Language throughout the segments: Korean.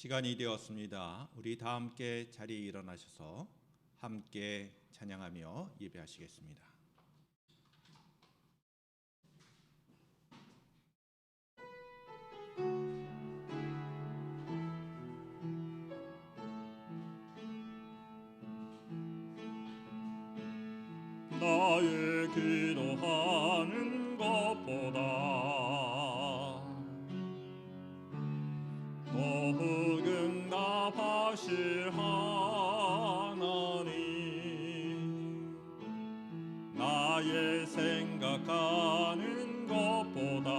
시간이 되었습니다. 우리 다 함께 자리에 일어나셔서 함께 찬양하며 예배하시겠습니다. 나의 기도하는 것보다 더욱 응답하실 하나님, 나의 생각하는 것보다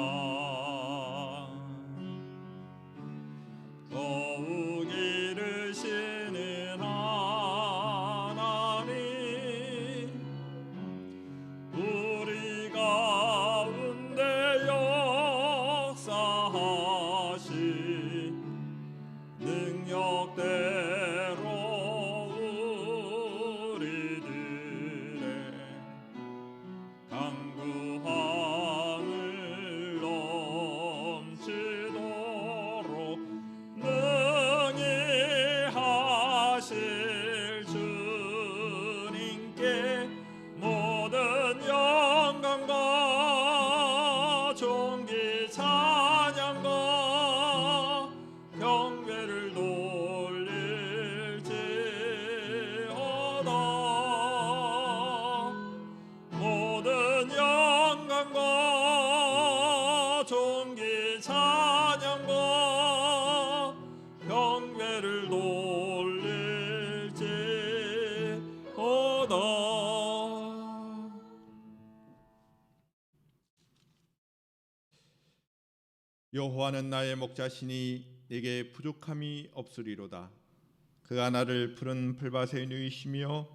더욱 이르시는 하나님, 우리 가운데 역사하시 능력대로 우리들의 강구함을 넘치도록 능히 하실 주님께 모든 영광과 존귀 찬양과 경배를 돌릴지어다. 모든 영광과 존귀 찬양과 경배를 돌릴지어다. 여호와는 나의 목자시니 내게 부족함이 없으리로다. 그가 나를 푸른 풀밭에 누이시며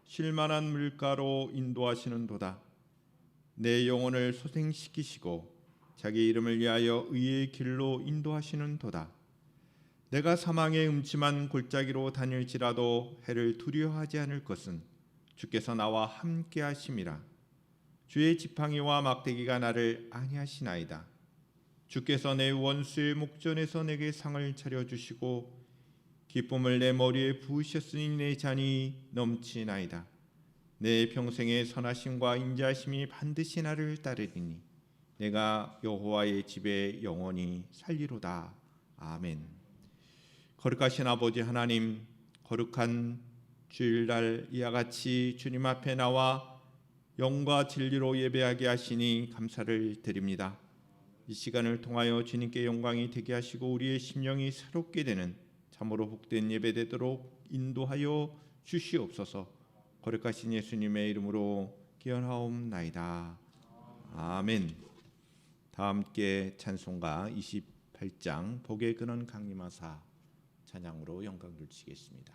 쉴만한 물가로 인도하시는도다. 내 영혼을 소생시키시고 자기 이름을 위하여 의의 길로 인도하시는도다. 내가 사망의 음침한 골짜기로 다닐지라도 해를 두려워하지 않을 것은 주께서 나와 함께 하심이라. 주의 지팡이와 막대기가 나를 안위하시나이다. 주께서 내 원수의 목전에서 내게 상을 차려주시고 기쁨을 내 머리에 부으셨으니 내 잔이 넘치나이다. 내 평생의 선하심과 인자하심이 반드시 나를 따르리니 내가 여호와의 집에 영원히 살리로다. 아멘. 거룩하신 아버지 하나님, 거룩한 주일날 이와 같이 주님 앞에 나와 영과 진리로 예배하게 하시니 감사를 드립니다. 이 시간을 통하여 주님께 영광이 되게 하시고 우리의 심령이 새롭게 되는 참으로 복된 예배 되도록 인도하여 주시옵소서. 거룩하신 예수님의 이름으로 기원하옵나이다. 아멘. 다 함께 찬송가 28장 복의 근원 강림하사 찬양으로 영광 돌리시겠습니다.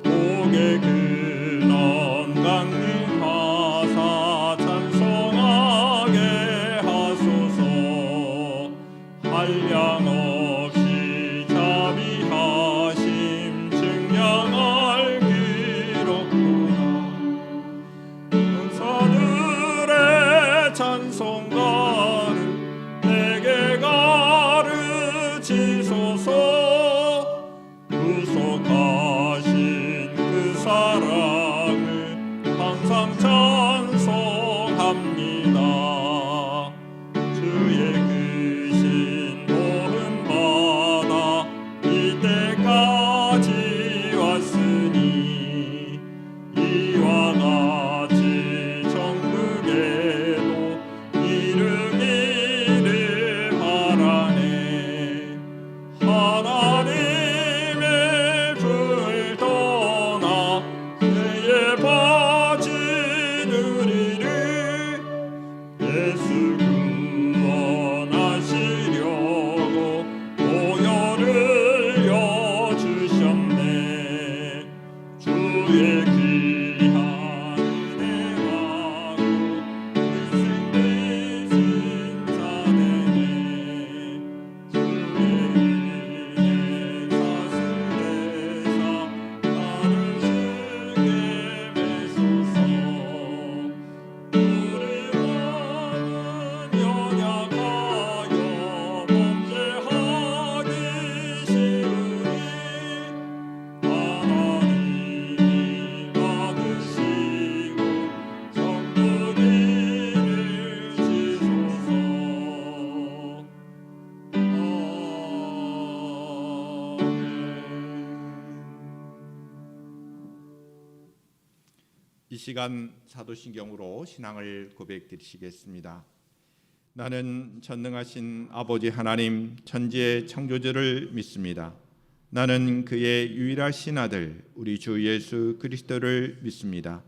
복의 근원 강림하사 찬송하게 하소서. 한량없이 자비하심 증량할 기록구나. 은사들의 찬송가를 내게 가르치소서. 구속하신 그 사랑 이 시간 사도신경으로 신앙을 고백드리시겠습니다. 나는 전능하신 아버지 하나님 천지의 창조주를 믿습니다. 나는 그의 유일하신 아들 우리 주 예수 그리스도를 믿습니다.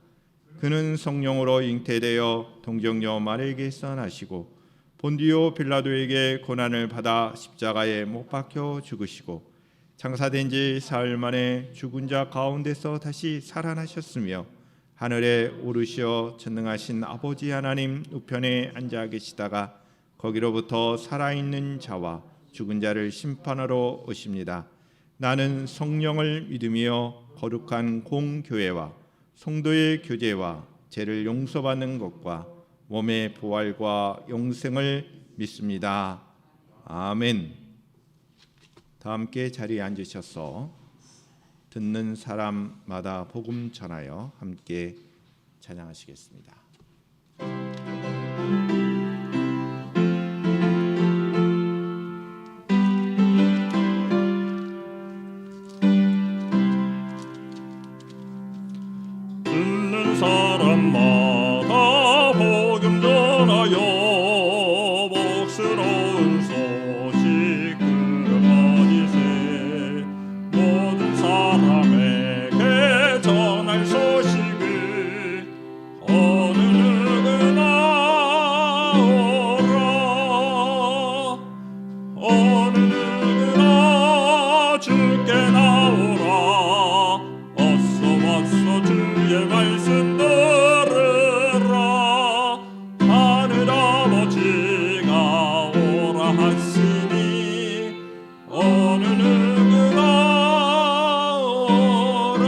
그는 성령으로 잉태되어 동정녀 마리아에게서 나시고 본디오 빌라도에게 고난을 받아 십자가에 못 박혀 죽으시고 장사된 지 사흘 만에 죽은 자 가운데서 다시 살아나셨으며 하늘에 오르시어 전능하신 아버지 하나님 우편에 앉아 계시다가 거기로부터 살아있는 자와 죽은 자를 심판하러 오십니다. 나는 성령을 믿으며 거룩한 공교회와 성도의 교제와 죄를 용서받는 것과 몸의 부활과 영생을 믿습니다. 아멘. 다 함께 자리에 앉으셔서 듣는 사람마다 복음 전하여 함께 찬양하시겠습니다. 듣는 사람마다 복음 전하여 복스러운 소식 들어가지세. 모든 사람에게 전할 소식을 어느 누구나 오라. 어느 누구나 주께 나오라. 어서 와서 주의 말씀 들으라. 하늘 아버지가 오라 하시니 어느 누구나 오라.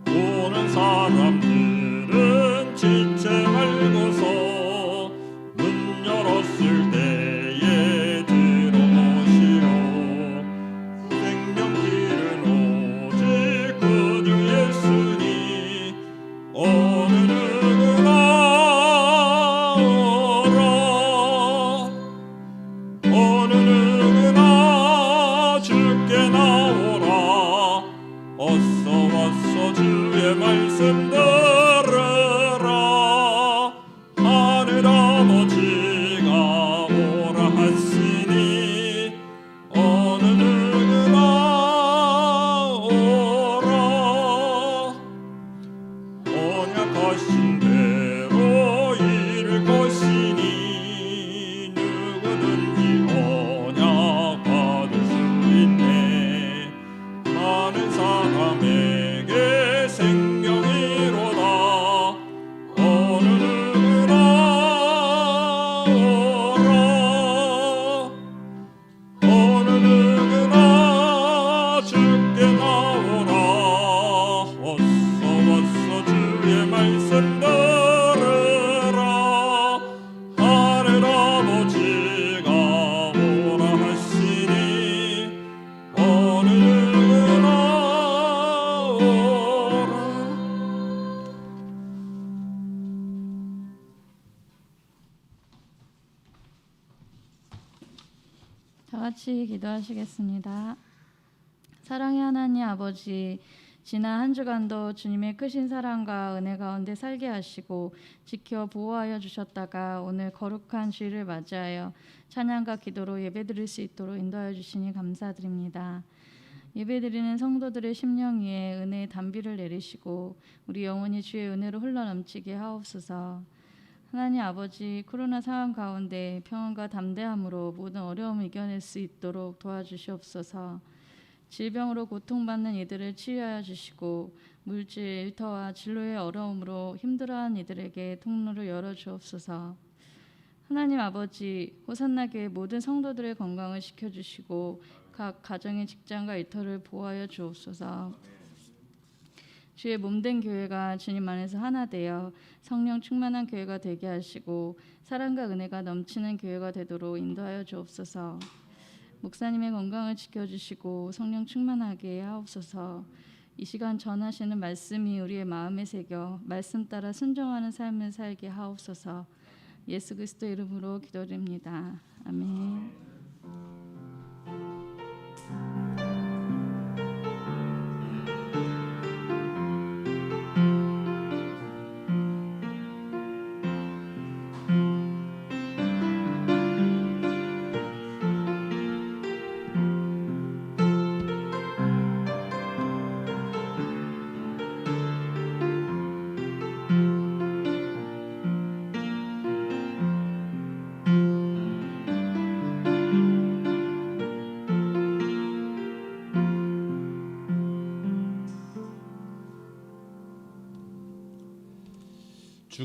오는 사람들은 지체 말고서 문 열었을 때에 들어오시오. 생명길은 오직 그 주 예수니 어느 누구나 오라. 어느 누구나 주께 나오라. 어서 와서 주의 말씀 들으라. 하늘 아버지가 오라 하시니 어느 누구나 오라. 언약하신 대로 이룰 것이니 누구든지 언약 받을 수 있네. 많은 사람에게 생명이로다. 어느 누구나 오라. 어느 누구나 주께 나오라. 어서 와서 주의 말씀 들으라. 하늘 아버지가 오라 하시니 어느 누구나 오라. 다 같이 기도하시겠습니다. 사랑의 하나님 아버지, 지난 한 주간도 주님의 크신 사랑과 은혜 가운데 살게 하시고 지켜 보호하여 주셨다가 오늘 거룩한 주일을 맞이하여 찬양과 기도로 예배드릴 수 있도록 인도하여 주시니 감사드립니다. 예배드리는 성도들의 심령 위에 은혜의 단비를 내리시고 우리 영혼이 주의 은혜로 흘러넘치게 하옵소서. 하나님 아버지, 코로나 상황 가운데 평안과 담대함으로 모든 어려움을 이겨낼 수 있도록 도와주시옵소서. 질병으로 고통받는 이들을 치유하여 주시고 물질, 일터와 진로의 어려움으로 힘들어하는 이들에게 통로를 열어주옵소서. 하나님 아버지, 호산나 교회 모든 성도들의 건강을 지켜주시고 각 가정의 직장과 일터를 보호하여 주옵소서. 주의 몸된 교회가 주님 안에서 하나 되어 성령 충만한 교회가 되게 하시고 사랑과 은혜가 넘치는 교회가 되도록 인도하여 주옵소서. 목사님의 건강을 지켜주시고 성령 충만하게 하옵소서. 이 시간 전하시는 말씀이 우리의 마음에 새겨 말씀 따라 순종하는 삶을 살게 하옵소서. 예수 그리스도 이름으로 기도드립니다. 아멘.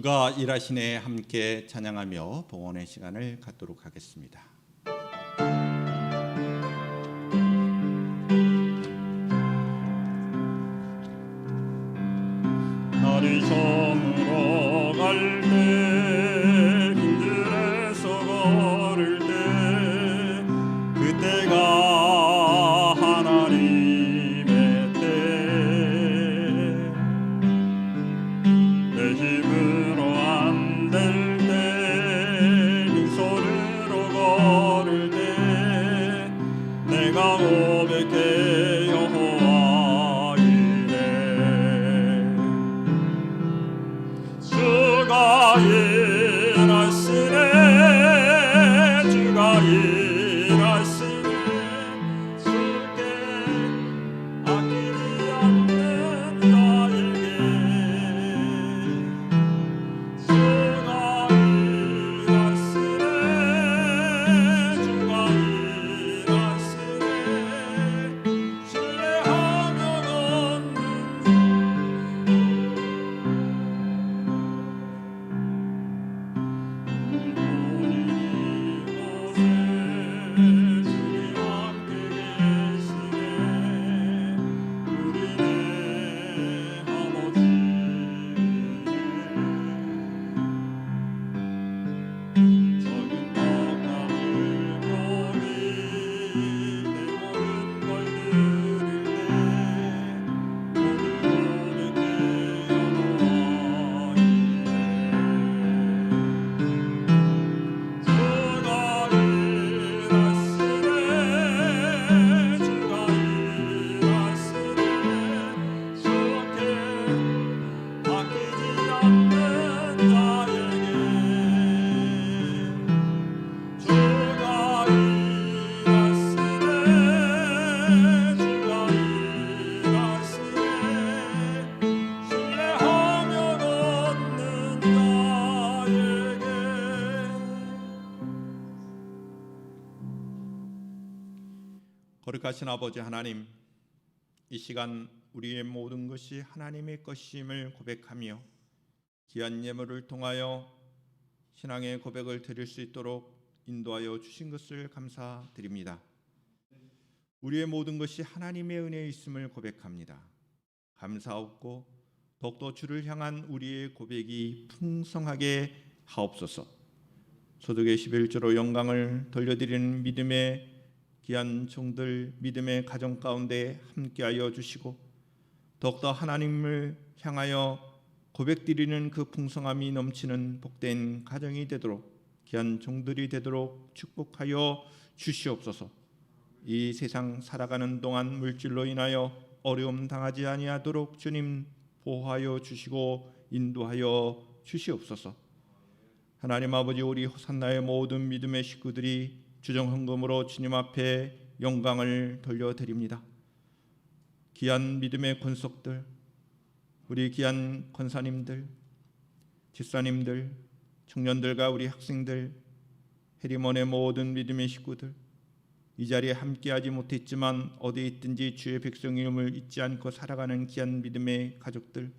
주가 일하시네 함께 찬양하며 봉헌의 시간을 갖도록 하겠습니다. 날이 저물어 갈 때 힘들어서 걸을 때 그때가 하나님의 때 내 힘으로 안 될 때 빈손으로 걸을 때 내가 고백해 여호와 이래 주가 일하시네 주가 일하시네 주께 아끼지 않는 자에게 주가 일하시네 주가 일하시네 신뢰하면 얻는 거룩하신 아버지 하나님, 이 시간 우리의 모든 것이 하나님의 것임을 고백하며 귀한 예물을 통하여 신앙의 고백을 드릴 수 있도록 인도하여 주신 것을 감사드립니다. 우리의 모든 것이 하나님의 은혜에 있음을 고백합니다. 감사하옵고 더욱더 주를 향한 우리의 고백이 풍성하게 하옵소서. 소득의 11조로 영광을 돌려드리는 믿음의 귀한 종들, 믿음의 가정 가운데 함께하여 주시고 더욱더 하나님을 향하여 고백드리는 그 풍성함이 넘치는 복된 가정이 되도록 귀한 종들이 되도록 축복하여 주시옵소서. 이 세상 살아가는 동안 물질로 인하여 어려움 당하지 아니하도록 주님 보호하여 주시고 인도하여 주시옵소서. 하나님 아버지, 우리 호산나의 모든 믿음의 식구들이 주정 헌금으로 주님 앞에 영광을 돌려드립니다. 귀한 믿음의 권속들, 우리 귀한 권사님들, 집사님들, 청년들과 우리 학생들, 해리먼의 모든 믿음의 식구들, 이 자리에 함께하지 못했지만 어디 있든지 주의 백성임을 잊지 않고 살아가는 귀한 믿음의 가족들,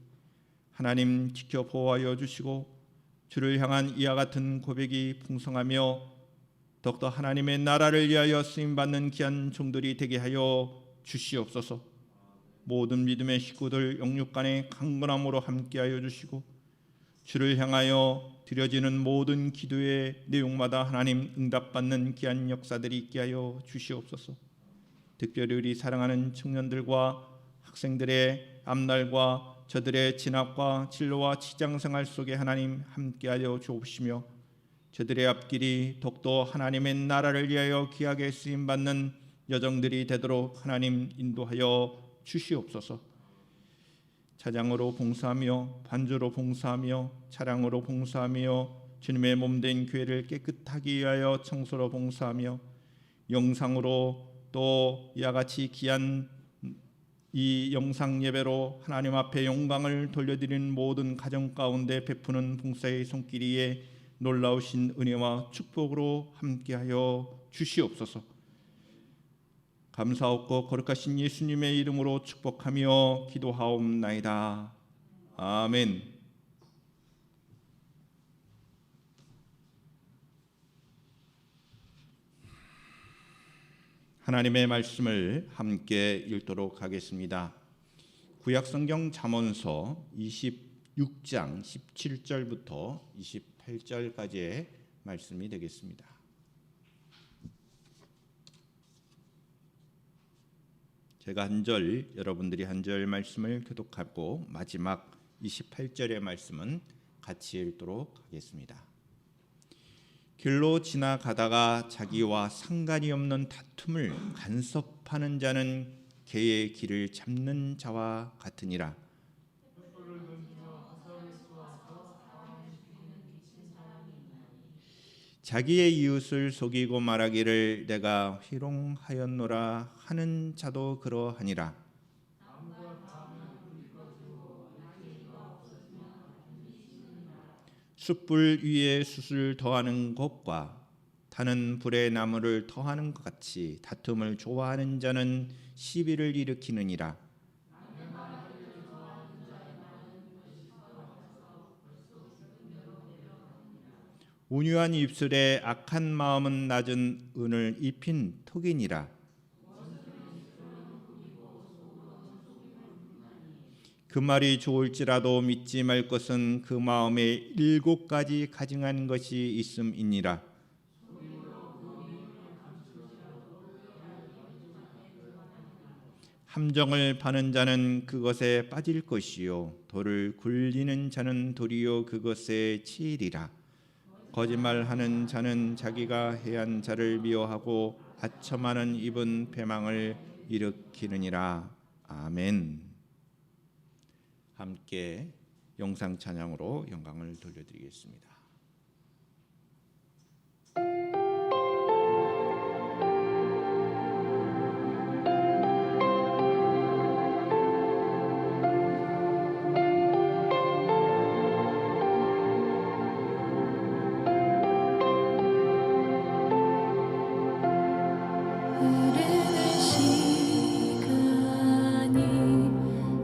하나님 지켜 보호하여 주시고 주를 향한 이와 같은 고백이 풍성하며 더욱더 하나님의 나라를 위하여 쓰임받는 귀한 종들이 되게 하여 주시옵소서. 모든 믿음의 식구들 영육간의 강건함으로 함께하여 주시고 주를 향하여 드려지는 모든 기도의 내용마다 하나님 응답받는 귀한 역사들이 있게 하여 주시옵소서. 특별히 우리 사랑하는 청년들과 학생들의 앞날과 저들의 진학과 진로와 직장생활 속에 하나님 함께하여 주옵시며 저들의 앞길이 더욱더 하나님의 나라를 위하여 귀하게 쓰임받는 여정들이 되도록 하나님 인도하여 주시옵소서. 차장으로 봉사하며 반주로 봉사하며 차량으로 봉사하며 주님의 몸된 교회를 깨끗하게 위하여 청소로 봉사하며 영상으로 또 이와 같이 귀한 이 영상 예배로 하나님 앞에 영광을 돌려드리는 모든 가정 가운데 베푸는 봉사의 손길이에 놀라우신 은혜와 축복으로 함께하여 주시옵소서. 감사하옵고 거룩하신 예수님의 이름으로 축복하며 기도하옵나이다. 아멘. 하나님의 말씀을 함께 읽도록 하겠습니다. 구약성경 잠언서 26장 17절부터 28절까지의 말씀이 되겠습니다. 제가 한 절, 여러분들이 한 절 말씀을 교독하고 마지막 28절의 말씀은 같이 읽도록 하겠습니다. 길로 지나가다가 자기와 상관이 없는 다툼을 간섭하는 자는 개의 길을 잡는 자와 같으니라. 자기의 이웃을 속이고 말하기를 내가 희롱하였노라 하는 자도 그러하니라. 숯불 위에 숯을 더하는 것과 타는 불에 나무를 더하는 것 같이 다툼을 좋아하는 자는 시비를 일으키느니라. 온유한 입술에 악한 마음은 낮은 은을 입힌 톡이니라. 그 말이 좋을지라도 믿지 말 것은 그 마음에 7가지 가증한 것이 있음이니라. 함정을 파는 자는 그것에 빠질 것이요 돌을 굴리는 자는 도리어 그것에 치이리라. 거짓말하는 자는 자기가 해한 자를 미워하고 아첨하는 입은 패망을 일으키느니라. 아멘. 함께 영상 찬양으로 영광을 돌려드리겠습니다.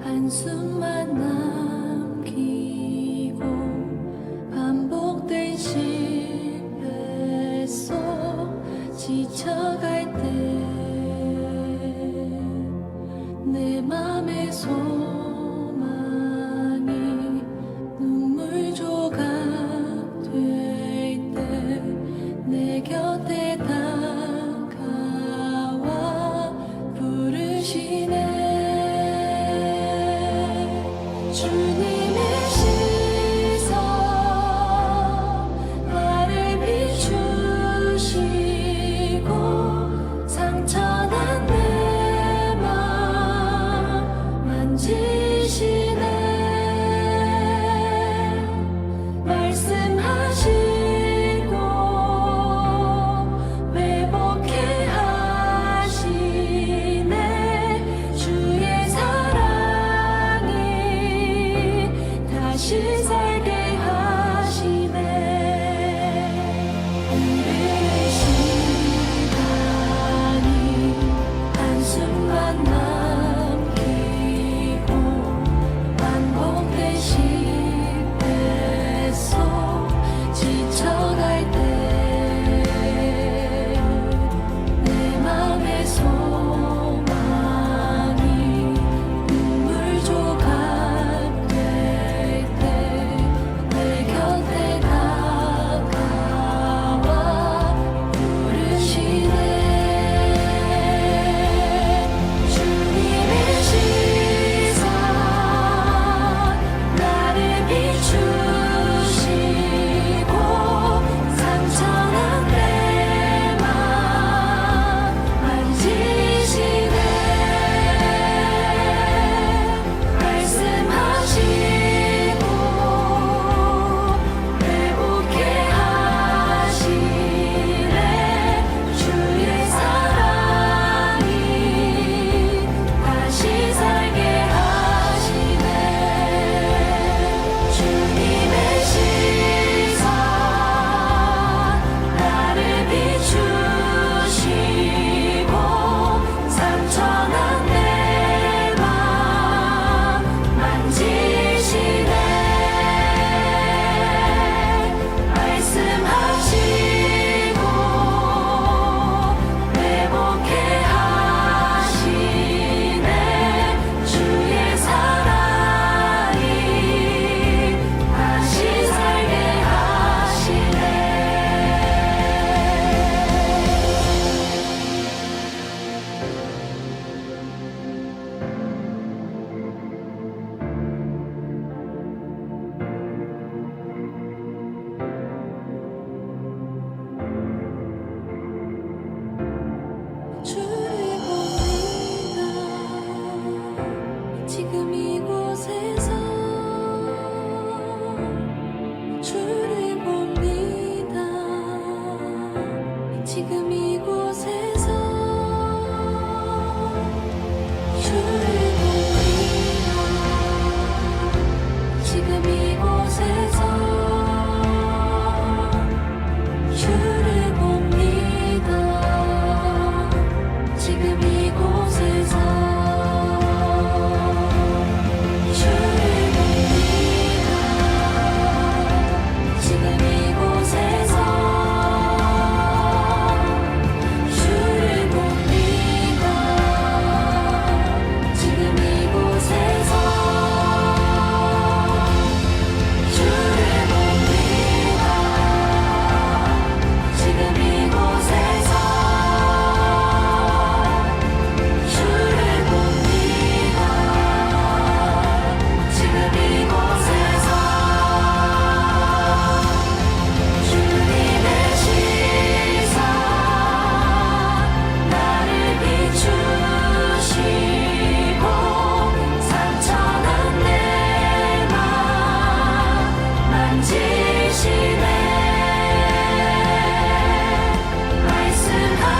한숨만 남기고 반복된 실패 속 지쳐갈 때 내 맘의 소망이 눈물 조각 될 때 내 곁에 다가와 부르시네. 주님의 시선 나를 비추시고 이곳에서 주를 봅니다. 지금 이곳에서 주를 봅니다. 지금 이곳에서 주를 봅니다. 지금 이곳에서 주를 봅니다. 지금 이곳에서 주를 봅니다. 지금 이곳에서 주를 봅니다. 지금 이곳에서 주님의 시선 나를 비추시고 상처난 내 맘 만지시네.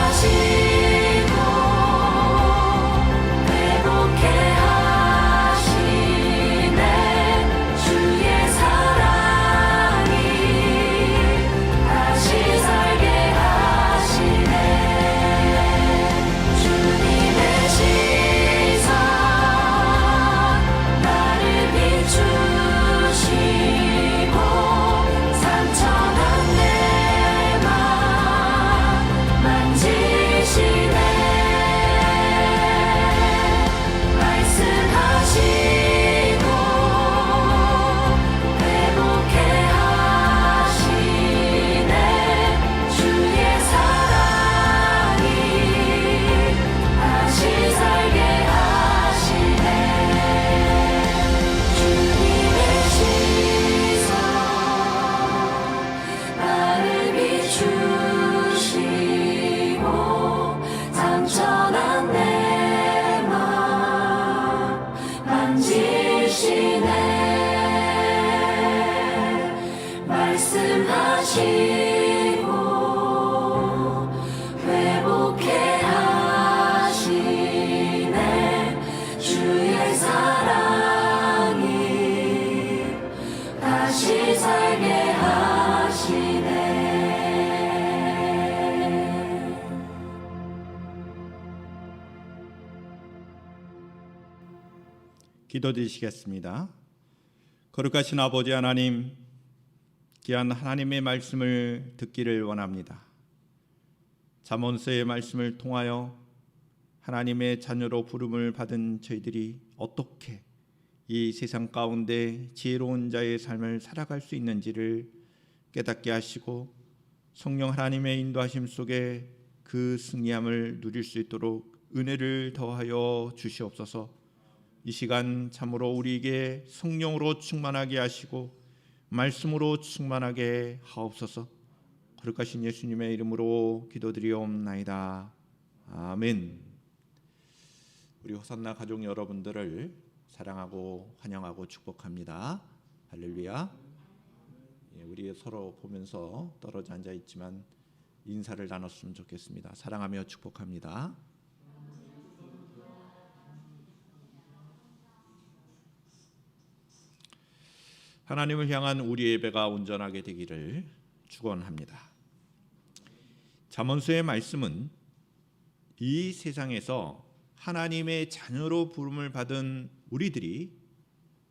말씀하시고 회복해 하시네. 주의 사랑이 다시 살게 하시네. 주님의 시선 나를 비추시고 상처난 내 맘 만지시네. 말씀하시고 회복해 하시네. 주의 사랑이 다시 살게 하시네. 주님의 시선 나를 비추시고 상처난 내 맘 만지시네. 말씀하시고 회복해 하시네. 주의 사랑이 다시 살게 하시네. 기도드리시겠습니다. 거룩하신 아버지 하나님, 귀한 하나님의 말씀을 듣기를 원합니다. 잠언서의 말씀을 통하여 하나님의 자녀로 부름을 받은 저희들이 어떻게 이 세상 가운데 지혜로운 자의 삶을 살아갈 수 있는지를 깨닫게 하시고 성령 하나님의 인도하심 속에 그 승리함을 누릴 수 있도록 은혜를 더하여 주시옵소서. 이 시간 참으로 우리에게 성령으로 충만하게 하시고 말씀으로 충만하게 하옵소서. 거룩하신 예수님의 이름으로 기도드리옵나이다. 아멘. 우리 호산나 가족 여러분들을 사랑하고 환영하고 축복합니다. 할렐루야. 우리 서로 보면서 떨어져 앉아 있지만 인사를 나눴으면 좋겠습니다. 사랑하며 축복합니다. 하나님을 향한 우리의 예배가 온전하게 되기를 축원합니다. 잠언서의 말씀은 이 세상에서 하나님의 자녀로 부름을 받은 우리들이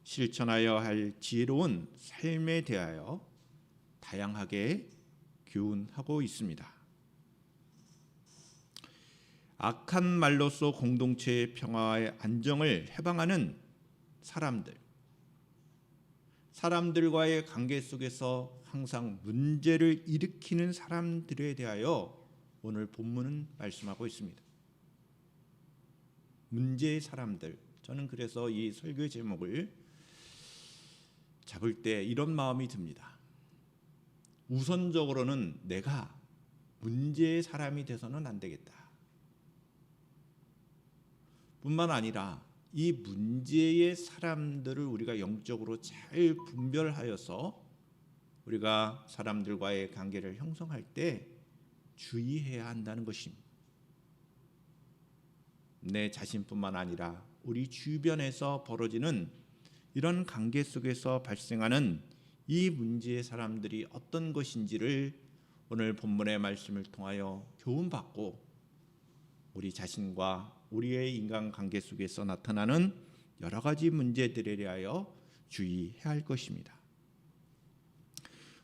실천하여야 할 지혜로운 삶에 대하여 다양하게 교훈하고 있습니다. 악한 말로써 공동체의 평화의 안정을 해방하는 사람들과의 관계 속에서 항상 문제를 일으키는 사람들에 대하여 오늘 본문은 말씀하고 있습니다. 문제의 사람들. 저는 그래서 이 설교 제목을 잡을 때 이런 마음이 듭니다. 우선적으로는 내가 문제의 사람이 돼서는 안 되겠다. 뿐만 아니라 이 문제의 사람들을 우리가 영적으로 잘 분별하여서 우리가 사람들과의 관계를 형성할 때 주의해야 한다는 것입니다. 내 자신뿐만 아니라 우리 주변에서 벌어지는 이런 관계 속에서 발생하는 이 문제의 사람들이 어떤 것인지를 오늘 본문의 말씀을 통하여 교훈받고 우리 자신과 우리의 인간관계 속에서 나타나는 여러 가지 문제들에 대하여 주의해야 할 것입니다.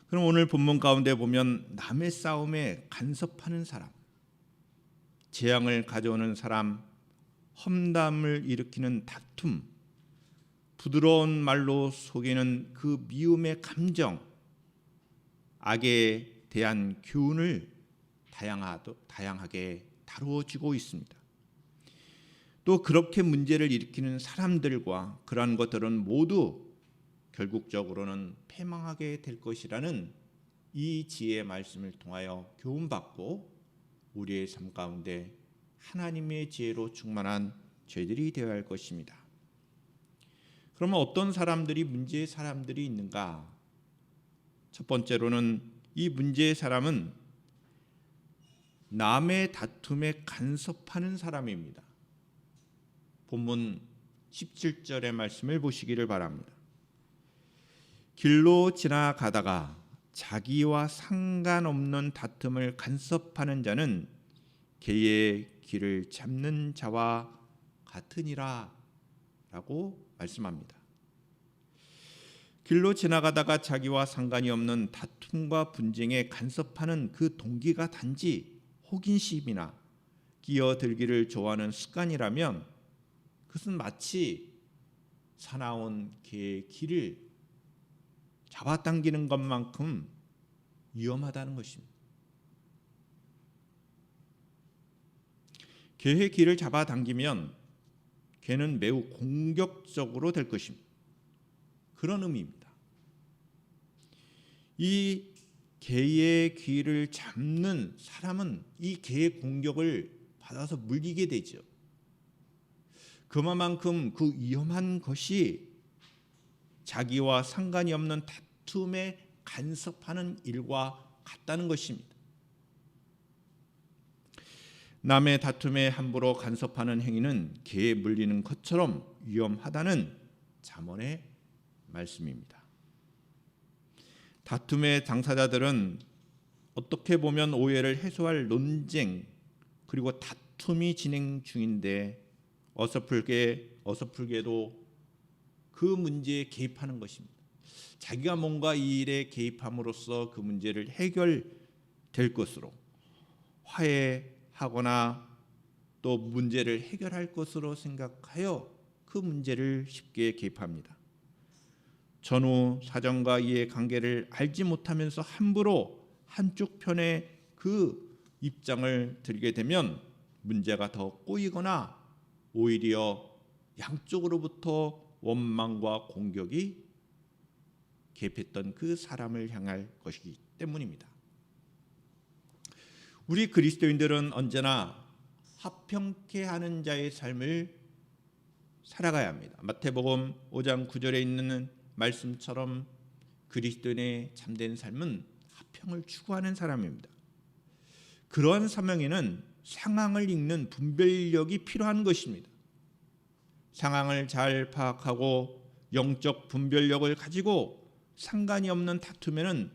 그럼 오늘 본문 가운데 보면 남의 싸움에 간섭하는 사람, 재앙을 가져오는 사람, 험담을 일으키는 다툼, 부드러운 말로 속이는 그 미움의 감정, 악에 대한 교훈을 다양하게 다루어지고 있습니다. 또 그렇게 문제를 일으키는 사람들과 그러한 것들은 모두 결국적으로는 패망하게 될 것이라는 이 지혜의 말씀을 통하여 교훈받고 우리의 삶 가운데 하나님의 지혜로 충만한 죄들이 되어야 할 것입니다. 그러면 어떤 사람들이 문제의 사람들이 있는가? 첫 번째로는 이 문제의 사람은 남의 다툼에 간섭하는 사람입니다. 본문 17절의 말씀을 보시기를 바랍니다. 길로 지나가다가 자기와 상관없는 다툼을 간섭하는 자는 개의 길을 잡는 자와 같으니라 라고 말씀합니다. 길로 지나가다가 자기와 상관이 없는 다툼과 분쟁에 간섭하는 그 동기가 단지 호기심이나 끼어들기를 좋아하는 습관이라면 그것은 마치 사나운 개의 길을 잡아당기는 것만큼 위험하다는 것입니다. 개의 길을 잡아당기면 개는 매우 공격적으로 될 것입니다. 그런 의미입니다. 이 개의 귀를 잡는 사람은 이 개의 공격을 받아서 물리게 되죠. 그만큼 그 위험한 것이 자기와 상관이 없는 다툼에 간섭하는 일과 같다는 것입니다. 남의 다툼에 함부로 간섭하는 행위는 개에 물리는 것처럼 위험하다는 잠언의 말씀입니다. 다툼의 당사자들은 어떻게 보면 오해를 해소할 논쟁 그리고 다툼이 진행 중인데 어설프게도 그 문제에 개입하는 것입니다. 자기가 뭔가 이 일에 개입함으로써 그 문제를 해결될 것으로 화해하거나 또 문제를 해결할 것으로 생각하여 그 문제를 쉽게 개입합니다. 전후 사정과 이해 관계를 알지 못하면서 함부로 한쪽 편의 그 입장을 들게 되면 문제가 더 꼬이거나 오히려 양쪽으로부터 원망과 공격이 개입했던 그 사람을 향할 것이기 때문입니다. 우리 그리스도인들은 언제나 화평케 하는 자의 삶을 살아가야 합니다. 마태복음 5장 9절에 있는 말씀처럼 그리스도인의 참된 삶은 화평을 추구하는 사람입니다. 그러한 사명에는 상황을 읽는 분별력이 필요한 것입니다. 상황을 잘 파악하고 영적 분별력을 가지고 상관이 없는 다툼에는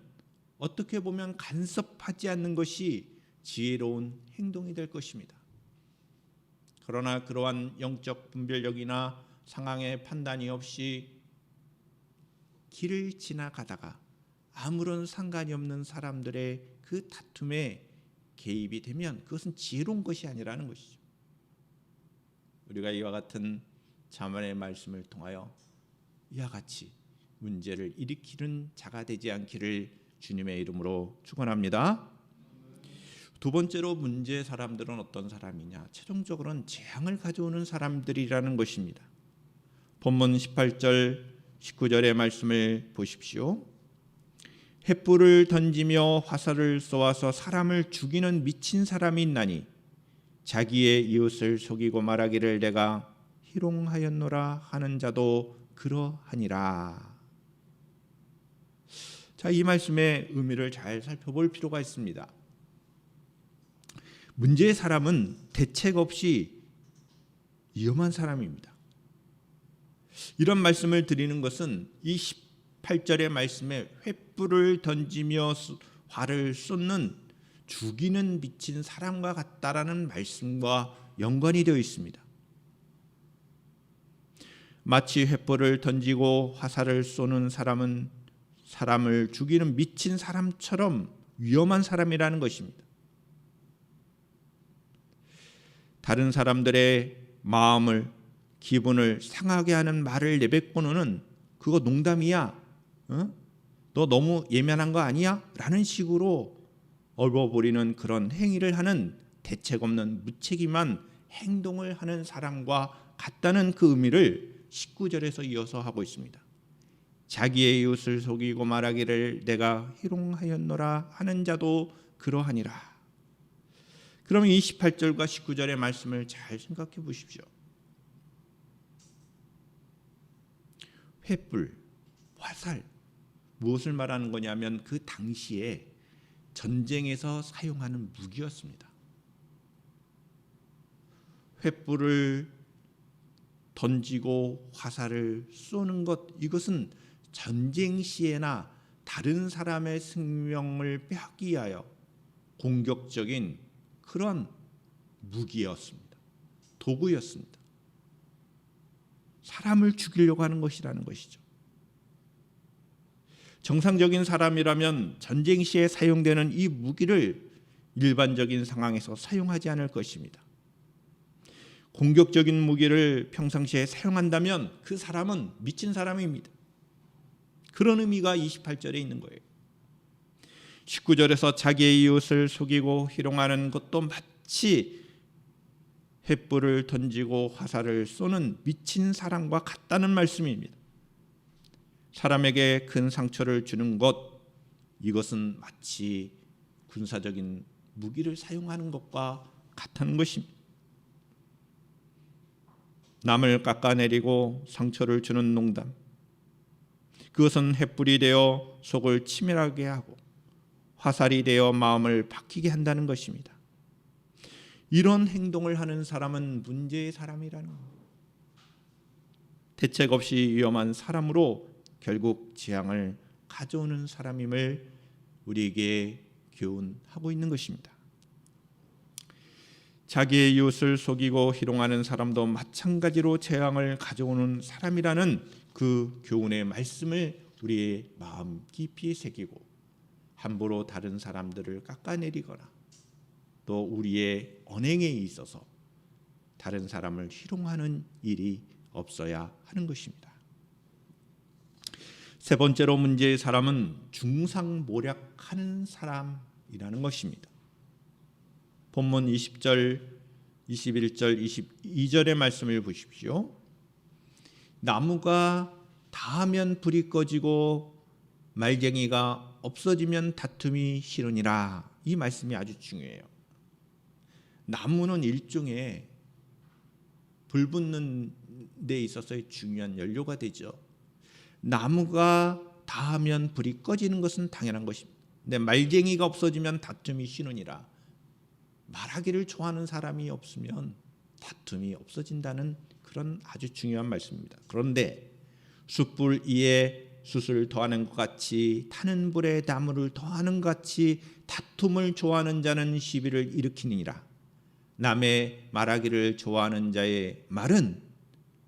어떻게 보면 간섭하지 않는 것이 지혜로운 행동이 될 것입니다. 그러나 그러한 영적 분별력이나 상황의 판단이 없이 길을 지나가다가 아무런 상관이 없는 사람들의 그 다툼에 개입이 되면 그것은 지혜로운 것이 아니라는 것이죠. 우리가 이와 같은 잠언의 말씀을 통하여 이와 같이 문제를 일으키는 자가 되지 않기를 주님의 이름으로 축원합니다. 두 번째로 문제의 사람들은 어떤 사람이냐? 최종적으로는 재앙을 가져오는 사람들이라는 것입니다. 본문 18절 19절의 말씀을 보십시오. 횃불을 던지며 화살을 쏘아서 사람을 죽이는 미친 사람이 있나니 자기의 이웃을 속이고 말하기를 내가 희롱하였노라 하는 자도 그러하니라. 자, 이 말씀의 의미를 잘 살펴볼 필요가 있습니다. 문제의 사람은 대책 없이 위험한 사람입니다. 이런 말씀을 드리는 것은 이 18절의 말씀에 횃불을 던지며 활을 쏟는 죽이는 미친 사람과 같다라는 말씀과 연관이 되어 있습니다. 마치 횃불을 던지고 화살을 쏘는 사람은 사람을 죽이는 미친 사람처럼 위험한 사람이라는 것입니다. 다른 사람들의 마음을, 기분을 상하게 하는 말을 내뱉고는 그거 농담이야, 너 너무 예민한 거 아니야? 라는 식으로 얼버무리는 그런 행위를 하는 대책 없는 무책임한 행동을 하는 사람과 같다는 그 의미를 19절에서 이어서 하고 있습니다. 자기의 이웃을 속이고 말하기를 내가 희롱하였노라 하는 자도 그러하니라. 그럼 이 18절과 19절의 말씀을 잘 생각해 보십시오. 횃불, 화살, 무엇을 말하는 거냐면 그 당시에 전쟁에서 사용하는 무기였습니다. 횃불을 던지고 화살을 쏘는 것, 이것은 전쟁 시에나 다른 사람의 생명을 빼앗기 위하여 공격적인 그런 무기였습니다. 도구였습니다. 사람을 죽이려고 하는 것이라는 것이죠. 정상적인 사람이라면 전쟁 시에 사용되는 이 무기를 일반적인 상황에서 사용하지 않을 것입니다. 공격적인 무기를 평상시에 사용한다면 그 사람은 미친 사람입니다. 그런 의미가 28절에 있는 거예요. 19절에서 자기의 이웃을 속이고 희롱하는 것도 마치 횃불을 던지고 화살을 쏘는 미친 사람과 같다는 말씀입니다. 사람에게 큰 상처를 주는 것, 이것은 마치 군사적인 무기를 사용하는 것과 같다는 것입니다. 남을 깎아내리고 상처를 주는 농담, 그것은 횃불이 되어 속을 치밀하게 하고 화살이 되어 마음을 박히게 한다는 것입니다. 이런 행동을 하는 사람은 문제의 사람이라는 겁니다. 대책 없이 위험한 사람으로 결국 재앙을 가져오는 사람임을 우리에게 교훈하고 있는 것입니다. 자기의 이웃을 속이고 희롱하는 사람도 마찬가지로 재앙을 가져오는 사람이라는 그 교훈의 말씀을 우리의 마음 깊이 새기고 함부로 다른 사람들을 깎아내리거나 또 우리의 언행에 있어서 다른 사람을 희롱하는 일이 없어야 하는 것입니다. 세 번째로 문제의 사람은 중상모략하는 사람이라는 것입니다. 본문 20절, 21절, 22절의 말씀을 보십시오. 나무가 다하면 불이 꺼지고 말쟁이가 없어지면 다툼이 싫으니라. 이 말씀이 아주 중요해요. 나무는 일종의 불 붙는 데 있어서의 중요한 연료가 되죠. 나무가 다하면 불이 꺼지는 것은 당연한 것입니다. 근데 말쟁이가 없어지면 다툼이 싫으니라. 말하기를 좋아하는 사람이 없으면 다툼이 없어진다는 그런 아주 중요한 말씀입니다. 그런데 숯불 위에 숯을 더하는 것 같이 타는 불에 나무를 더하는 것 같이 다툼을 좋아하는 자는 시비를 일으키느니라. 남의 말하기를 좋아하는 자의 말은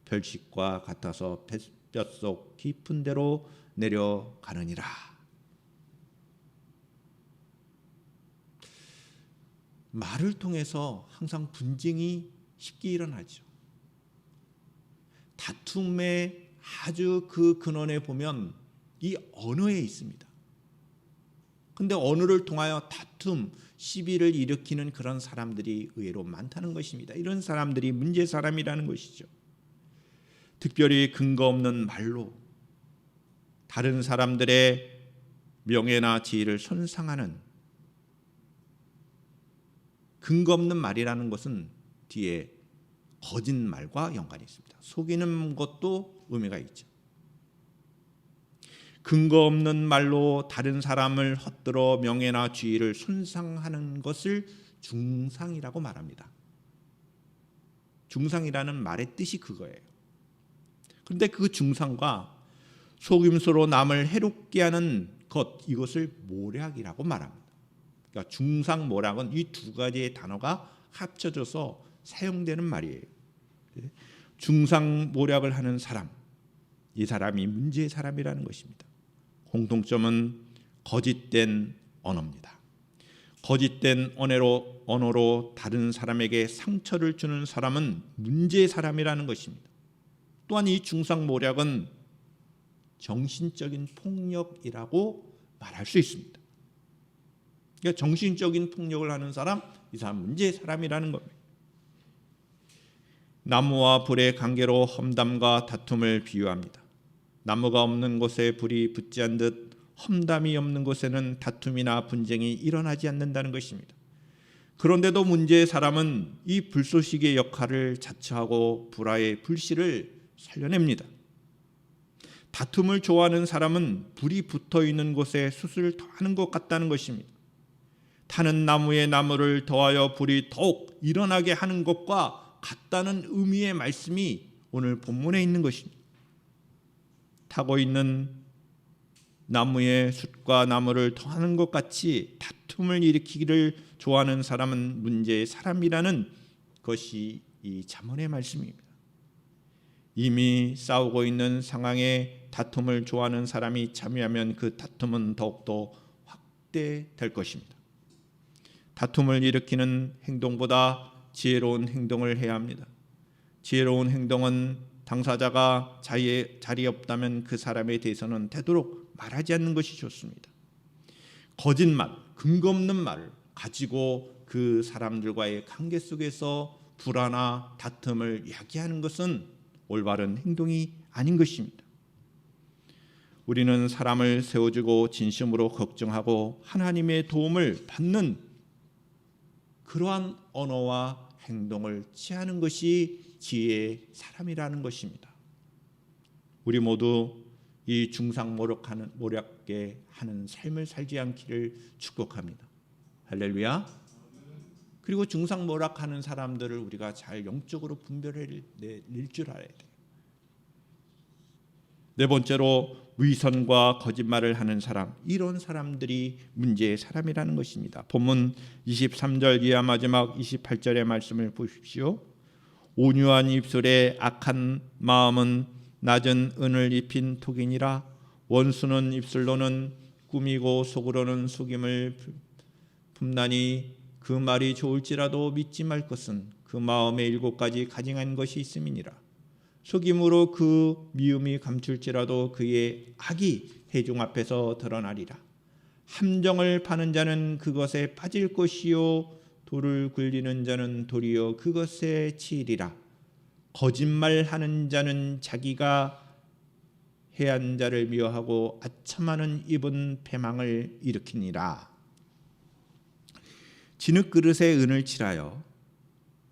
별식과 같아서 뼛속 깊은 데로 내려가느니라. 말을 통해서 항상 분쟁이 쉽게 일어나죠. 다툼의 아주 그 근원에 보면 이 언어에 있습니다. 근데 언어를 통하여 다툼, 시비를 일으키는 그런 사람들이 의외로 많다는 것입니다. 이런 사람들이 문제 사람이라는 것이죠. 특별히 근거 없는 말로 다른 사람들의 명예나 지위를 손상하는 근거 없는 말이라는 것은 뒤에 거짓말과 연관이 있습니다. 속이는 것도 의미가 있죠. 근거 없는 말로 다른 사람을 헛들어 명예나 지위를 손상하는 것을 중상이라고 말합니다. 중상이라는 말의 뜻이 그거예요. 그런데 그 중상과 속임수로 남을 해롭게 하는 것, 이것을 모략이라고 말합니다. 그러니까 중상, 모략은 이 두 가지의 단어가 합쳐져서 사용되는 말이에요. 중상, 모략을 하는 사람, 이 사람이 문제의 사람이라는 것입니다. 공통점은 거짓된 언어입니다. 거짓된 언어로 다른 사람에게 상처를 주는 사람은 문제의 사람이라는 것입니다. 또한 이 중상모략은 정신적인 폭력이라고 말할 수 있습니다. 그러니까 정신적인 폭력을 하는 사람, 이 사람 문제의 사람이라는 겁니다. 나무와 불의 관계로 험담과 다툼을 비유합니다. 나무가 없는 곳에 불이 붙지 않듯 험담이 없는 곳에는 다툼이나 분쟁이 일어나지 않는다는 것입니다. 그런데도 문제의 사람은 이 불쏘시개의 역할을 자처하고 불화의 불씨를 살려냅니다. 다툼을 좋아하는 사람은 불이 붙어 있는 곳에 숯을 더하는 것 같다는 것입니다. 타는 나무에 나무를 더하여 불이 더욱 일어나게 하는 것과 같다는 의미의 말씀이 오늘 본문에 있는 것입니다. 타고 있는 나무에 숯과 나무를 더하는 것 같이 다툼을 일으키기를 좋아하는 사람은 문제의 사람이라는 것이 이 잠언의 말씀입니다. 이미 싸우고 있는 상황에 다툼을 좋아하는 사람이 참여하면 그 다툼은 더욱더 확대될 것입니다. 다툼을 일으키는 행동보다 지혜로운 행동을 해야 합니다. 지혜로운 행동은 당사자가 자리에 없다면 그 사람에 대해서는 되도록 말하지 않는 것이 좋습니다. 거짓말, 근거 없는 말을 가지고 그 사람들과의 관계 속에서 불화나 다툼을 야기하는 것은 올바른 행동이 아닌 것입니다. 우리는 사람을 세워주고 진심으로 걱정하고 하나님의 도움을 받는 그러한 언어와 행동을 취하는 것이 지혜의 사람이라는 것입니다. 우리 모두 이 중상모략게 하는 삶을 살지 않기를 축복합니다. 할렐루야. 그리고 중상모략하는 사람들을 우리가 잘 영적으로 분별해낼 줄 알아야 돼요. 네 번째로 위선과 거짓말을 하는 사람, 이런 사람들이 문제의 사람이라는 것입니다. 본문 23절 이하 마지막 28절의 말씀을 보십시오. 온유한 입술에 악한 마음은 낮은 은을 입힌 톡이니라. 원수는 입술로는 꾸미고 속으로는 속임을 품나니 그 말이 좋을지라도 믿지 말 것은 그 마음에 7가지 가증한 것이 있음이니라. 속임으로 그 미움이 감출지라도 그의 악이 회중 앞에서 드러나리라. 함정을 파는 자는 그것에 빠질 것이요 돌을 굴리는 자는 도리어 그것에 치이리라. 거짓말하는 자는 자기가 해한 자를 미워하고 아첨하는 입은 패망을 일으키니라. 진흙그릇에 은을 칠하여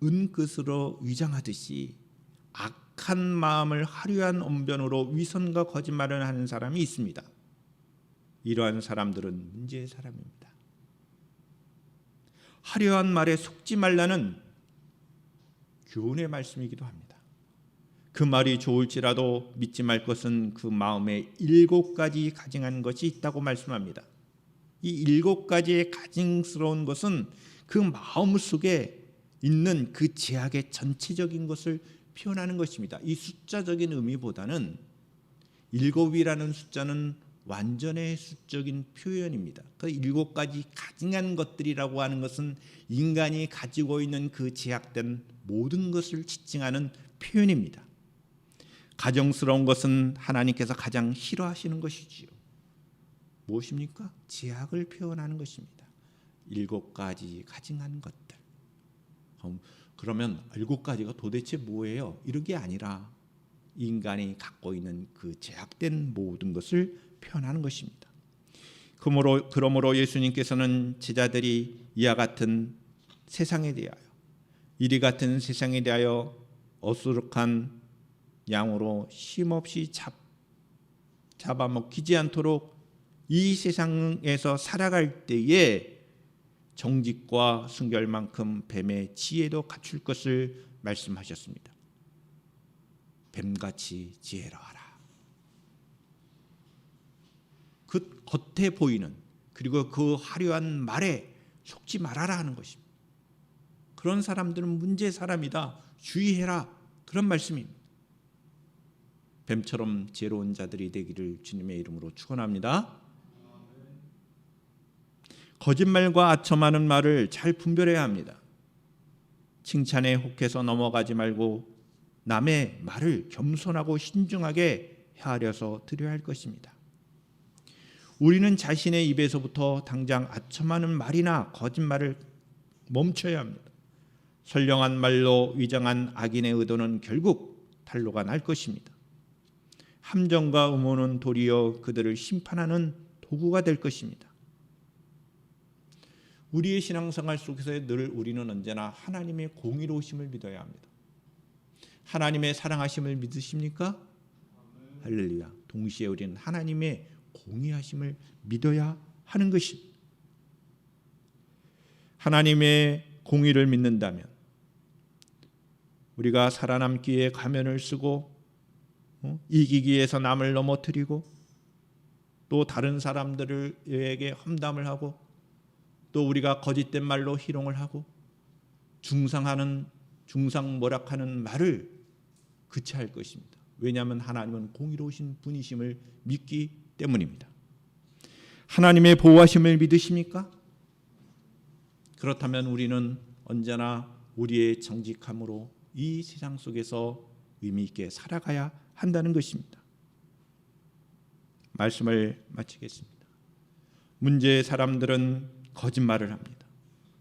은끝으로 위장하듯이 악한 마음을 화려한 언변으로 위선과 거짓말을 하는 사람이 있습니다. 이러한 사람들은 문제의 사람입니다. 화려한 말에 속지 말라는 교훈의 말씀이기도 합니다. 그 말이 좋을지라도 믿지 말 것은 그 마음에 7가지 가증한 것이 있다고 말씀합니다. 이 7가지의 가증스러운 것은 그 마음 속에 있는 그 죄악의 전체적인 것을 표현하는 것입니다. 이 숫자적인 의미보다는 7이라는 숫자는 완전의 수적인 표현입니다. 그 7가지 가증한 것들이라고 하는 것은 인간이 가지고 있는 그 제약된 모든 것을 지칭하는 표현입니다. 가정스러운 것은 하나님께서 가장 싫어하시는 것이지요. 무엇입니까? 제약을 표현하는 것입니다. 7가지 가증한 것들. 그러면 7가지가 도대체 뭐예요? 이런 게 아니라 인간이 갖고 있는 그 제약된 모든 것을 표현하는 것입니다. 그러므로 예수님께서는 제자들이 이와 같은 세상에 대하여, 이리 같은 세상에 대하여 어수룩한 양으로 쉼없이 잡아먹히지 않도록 이 세상에서 살아갈 때에 정직과 순결만큼 뱀의 지혜도 갖출 것을 말씀하셨습니다. 뱀같이 지혜로하라. 그 겉에 보이는 그리고 그 화려한 말에 속지 말아라 하는 것입니다. 그런 사람들은 문제의 사람이다. 주의해라. 그런 말씀입니다. 뱀처럼 지혜로운 자들이 되기를 주님의 이름으로 축원합니다. 거짓말과 아첨하는 말을 잘 분별해야 합니다. 칭찬에 혹해서 넘어가지 말고 남의 말을 겸손하고 신중하게 헤아려서 드려야 할 것입니다. 우리는 자신의 입에서부터 당장 아첨하는 말이나 거짓말을 멈춰야 합니다. 선량한 말로 위장한 악인의 의도는 결국 탄로가 날 것입니다. 함정과 음모는 도리어 그들을 심판하는 도구가 될 것입니다. 우리의 신앙생활 속에서 늘 우리는 언제나 하나님의 공의로우심을 믿어야 합니다. 하나님의 사랑하심을 믿으십니까? 할렐루야. 동시에 우리는 하나님의 공의하심을 믿어야 하는 것입니다. 하나님의 공의를 믿는다면 우리가 살아남기 위해 가면을 쓰고 이기기 위해서 남을 넘어뜨리고 또 다른 사람들에게 험담을 하고 또 우리가 거짓된 말로 희롱을 하고 중상모략하는 말을 그쳐야 할 것입니다. 왜냐하면 하나님은 공의로우신 분이심을 믿기 때문입니다. 하나님의 보호하심을 믿으십니까? 그렇다면 우리는 언제나 우리의 정직함으로 이 세상 속에서 의미 있게 살아가야 한다는 것입니다. 말씀을 마치겠습니다. 문제의 사람들은 거짓말을 합니다.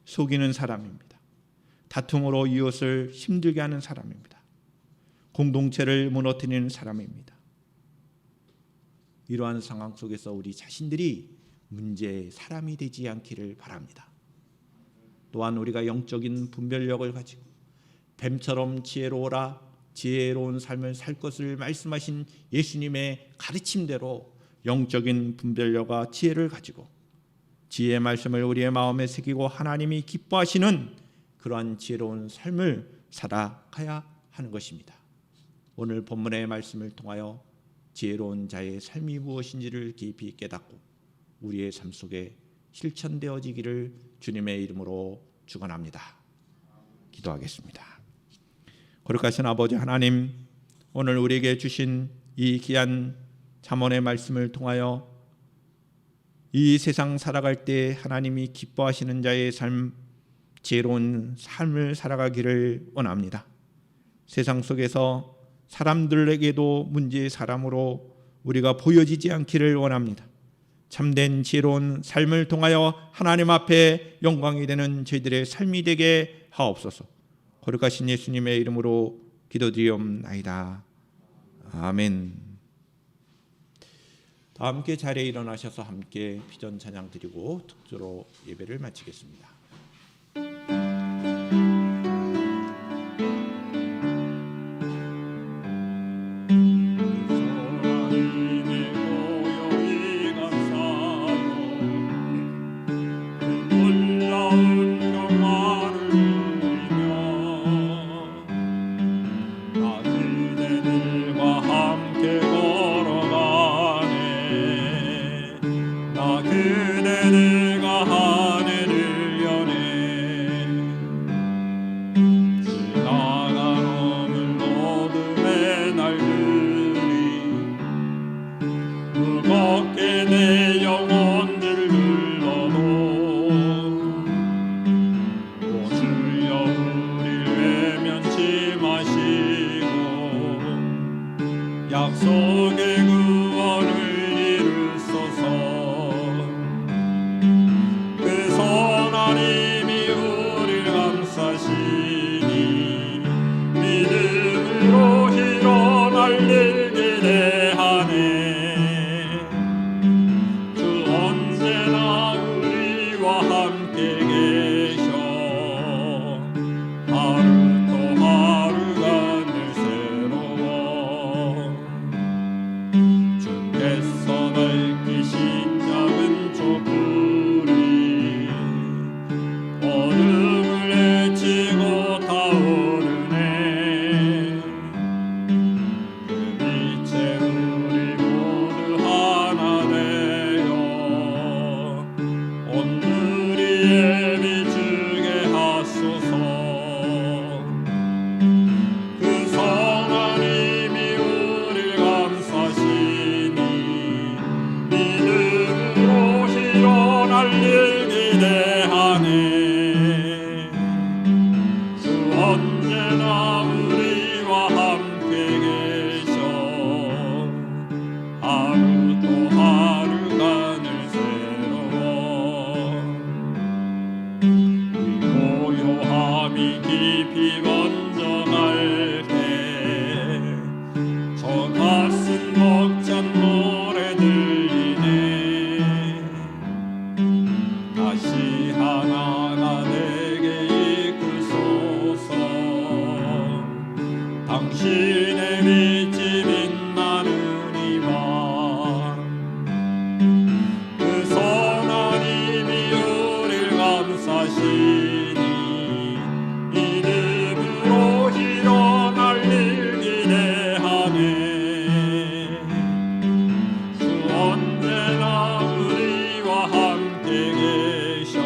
속이는 사람입니다. 다툼으로 이웃을 힘들게 하는 사람입니다. 공동체를 무너뜨리는 사람입니다. 이러한 상황 속에서 우리 자신들이 문제의 사람이 되지 않기를 바랍니다. 또한 우리가 영적인 분별력을 가지고 뱀처럼 지혜로운 삶을 살 것을 말씀하신 예수님의 가르침대로 영적인 분별력과 지혜를 가지고 지혜의 말씀을 우리의 마음에 새기고 하나님이 기뻐하시는 그러한 지혜로운 삶을 살아가야 하는 것입니다. 오늘 본문의 말씀을 통하여 지혜로운 자의 삶이 무엇인지를 깊이 깨닫고 우리의 삶 속에 실천되어지기를 주님의 이름으로 축원합니다. 기도하겠습니다. 거룩하신 아버지 하나님, 오늘 우리에게 주신 이 귀한 잠언의 말씀을 통하여 이 세상 살아갈 때 하나님이 기뻐하시는 자의 삶, 지혜로운 삶을 살아가기를 원합니다. 세상 속에서 사람들에게도 문제의 사람으로 우리가 보여지지 않기를 원합니다. 참된 지혜로운 삶을 통하여 하나님 앞에 영광이 되는 저희들의 삶이 되게 하옵소서. 거룩하신 예수님의 이름으로 기도드리옵나이다. 아멘. 다 함께 자리에 일어나셔서 함께 비전 찬양 드리고 특조로 예배를 마치겠습니다. 약속의 구원을 이루소서. 그 선한 힘이 우리를 감싸시니 믿음으로 일어날 일 기대하네. 주 언제나 우리와 함께 계셔. 하루 또 하루가 늘 새로워. 언제나 우리와 함께 계셔 하루 또 하루가 늘 새로워 이 고요함이 깊이 번져갈 때 저 가슴 벅찬 노래 들리네 다시 하나가 내게 이끄소서 당신의 빛이 빛나는 이 밤 그 선하님이 우릴 감싸시니 믿음으로 일어날 일 기대하네 주 언제나 우리와 함께 계셔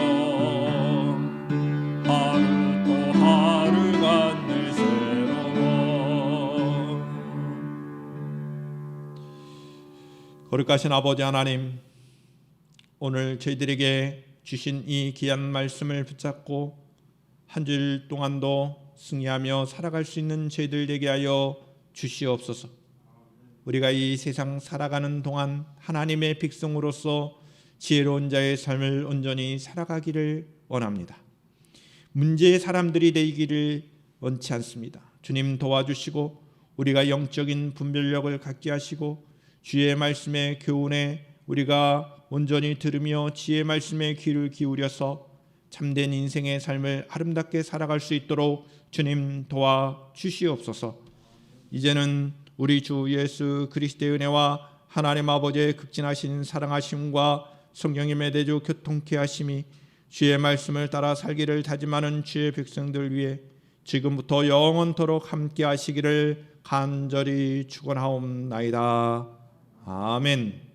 하루 또 하루가 늘 새로워 거룩하신 아버지 하나님, 오늘 저희들에게 주신 이 귀한 말씀을 붙잡고 한 주일 동안도 승리하며 살아갈 수 있는 저희들 되게 하여 주시옵소서. 우리가 이 세상 살아가는 동안 하나님의 백성으로서 지혜로운 자의 삶을 온전히 살아가기를 원합니다. 문제의 사람들이 되기를 원치 않습니다. 주님 도와주시고 우리가 영적인 분별력을 갖게 하시고 주의 말씀의 교훈에 우리가 온전히 들으며 지혜의 말씀에 귀를 기울여서 참된 인생의 삶을 아름답게 살아갈 수 있도록 주님 도와주시옵소서. 이제는 우리 주 예수 그리스도의 은혜와 하나님 아버지의 극진하신 사랑하심과 성령님의 대조 교통케 하심이 주의 말씀을 따라 살기를 다짐하는 주의 백성들 위해 지금부터 영원토록 함께 하시기를 간절히 축원하옵나이다. 아멘.